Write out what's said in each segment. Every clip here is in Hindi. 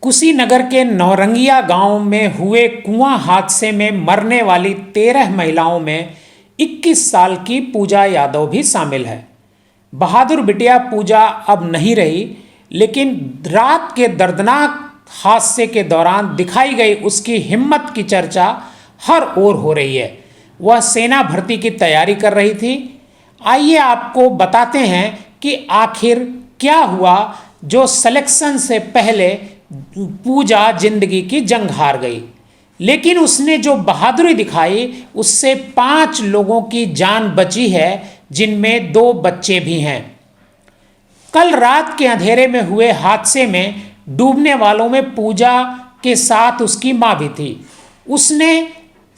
कुशीनगर के नौरंगिया गांव में हुए कुआं हादसे में मरने वाली 13 महिलाओं में 21 साल की पूजा यादव भी शामिल है। बहादुर बिटिया पूजा अब नहीं रही, लेकिन रात के दर्दनाक हादसे के दौरान दिखाई गई उसकी हिम्मत की चर्चा हर ओर हो रही है। वह सेना भर्ती की तैयारी कर रही थी। आइए आपको बताते हैं कि आखिर क्या हुआ जो सिलेक्शन से पहले पूजा जिंदगी की जंग हार गई, लेकिन उसने जो बहादुरी दिखाई उससे 5 लोगों की जान बची है, जिनमें 2 बच्चे भी हैं। कल रात के अंधेरे में हुए हादसे में डूबने वालों में पूजा के साथ उसकी मां भी थी। उसने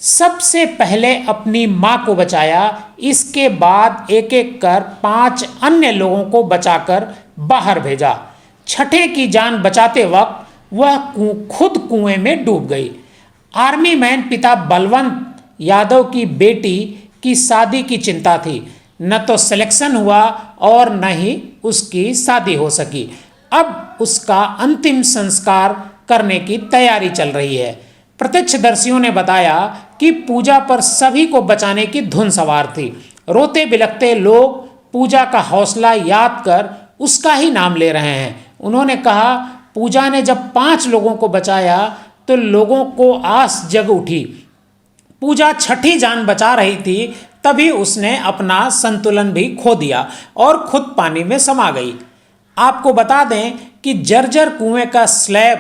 सबसे पहले अपनी मां को बचाया, इसके बाद एक एक कर 5 अन्य लोगों को बचाकर बाहर भेजा। छठे की जान बचाते वक्त वह खुद कुएं में डूब गई। आर्मी मैन पिता बलवंत यादव की बेटी की शादी की चिंता थी। न तो सिलेक्शन हुआ और न ही उसकी शादी हो सकी। अब उसका अंतिम संस्कार करने की तैयारी चल रही है। प्रत्यक्षदर्शियों ने बताया कि पूजा पर सभी को बचाने की धुन सवार थी। रोते बिलखते लोग पूजा का हौसला याद कर उसका ही नाम ले रहे हैं। उन्होंने कहा, पूजा ने जब 5 लोगों को बचाया तो लोगों को आस जग उठी। पूजा छठी जान बचा रही थी, तभी उसने अपना संतुलन भी खो दिया और खुद पानी में समा गई। आपको बता दें कि जर्जर कुएं का स्लैब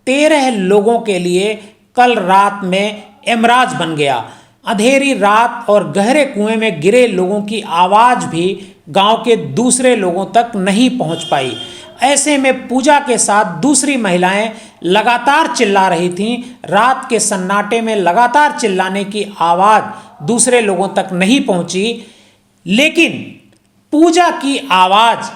13 लोगों के लिए कल रात में एमराज बन गया। अंधेरी रात और गहरे कुएं में गिरे लोगों की आवाज भी गांव के दूसरे लोगों तक नहीं पहुंच पाई। ऐसे में पूजा के साथ दूसरी महिलाएं लगातार चिल्ला रही थीं। रात के सन्नाटे में लगातार चिल्लाने की आवाज दूसरे लोगों तक नहीं पहुंची, लेकिन पूजा की आवाज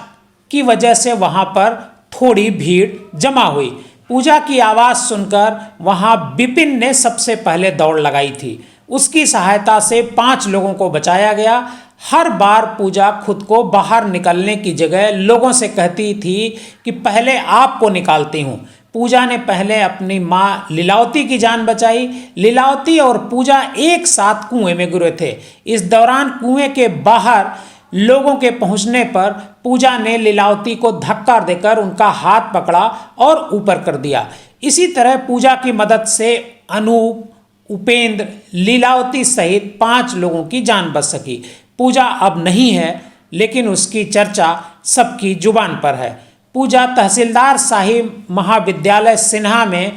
की वजह से वहां पर थोड़ी भीड़ जमा हुई। पूजा की आवाज सुनकर वहां विपिन ने सबसे पहले दौड़ लगाई थी। उसकी सहायता से 5 लोगों को बचाया गया। हर बार पूजा खुद को बाहर निकलने की जगह लोगों से कहती थी कि पहले आपको निकालती हूँ। पूजा ने पहले अपनी माँ लीलावती की जान बचाई। लीलावती और पूजा एक साथ कुएं में गिरे थे। इस दौरान कुएं के बाहर लोगों के पहुंचने पर पूजा ने लीलावती को धक्का देकर उनका हाथ पकड़ा और ऊपर कर दिया। इसी तरह पूजा की मदद से अनूप, उपेंद्र, लीलावती सहित 5 लोगों की जान बच सकी। पूजा अब नहीं है, लेकिन उसकी चर्चा सबकी जुबान पर है। पूजा तहसीलदार शाही महाविद्यालय सिन्हा में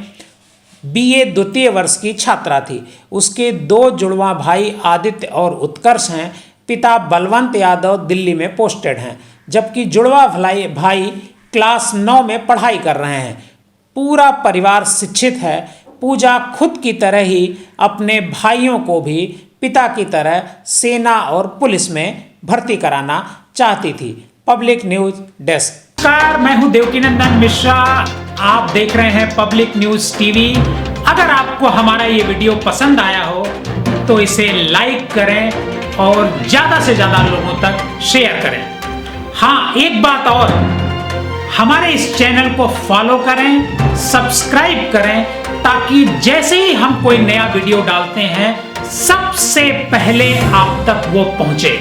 BA द्वितीय वर्ष की छात्रा थी। उसके 2 जुड़वा भाई आदित्य और उत्कर्ष हैं। पिता बलवंत यादव दिल्ली में पोस्टेड हैं, जबकि जुड़वा भाई क्लास 9 में पढ़ाई कर रहे हैं। पूरा परिवार शिक्षित है। पूजा खुद की तरह ही अपने भाइयों को भी पिता की तरह सेना और पुलिस में भर्ती कराना चाहती थी। Public news desk. नमस्कार, मैं हूं देवकीनंदन मिश्रा। आप देख रहे हैं पब्लिक न्यूज टीवी। अगर आपको हमारा ये वीडियो पसंद आया हो तो इसे लाइक करें और ज्यादा से ज्यादा लोगों तक शेयर करें। हाँ, एक बात और, हमारे इस चैनल को फॉलो करें, सब्सक्राइब करें, ताकि जैसे ही हम कोई नया वीडियो डालते हैं सबसे पहले आप तक वो पहुंचे।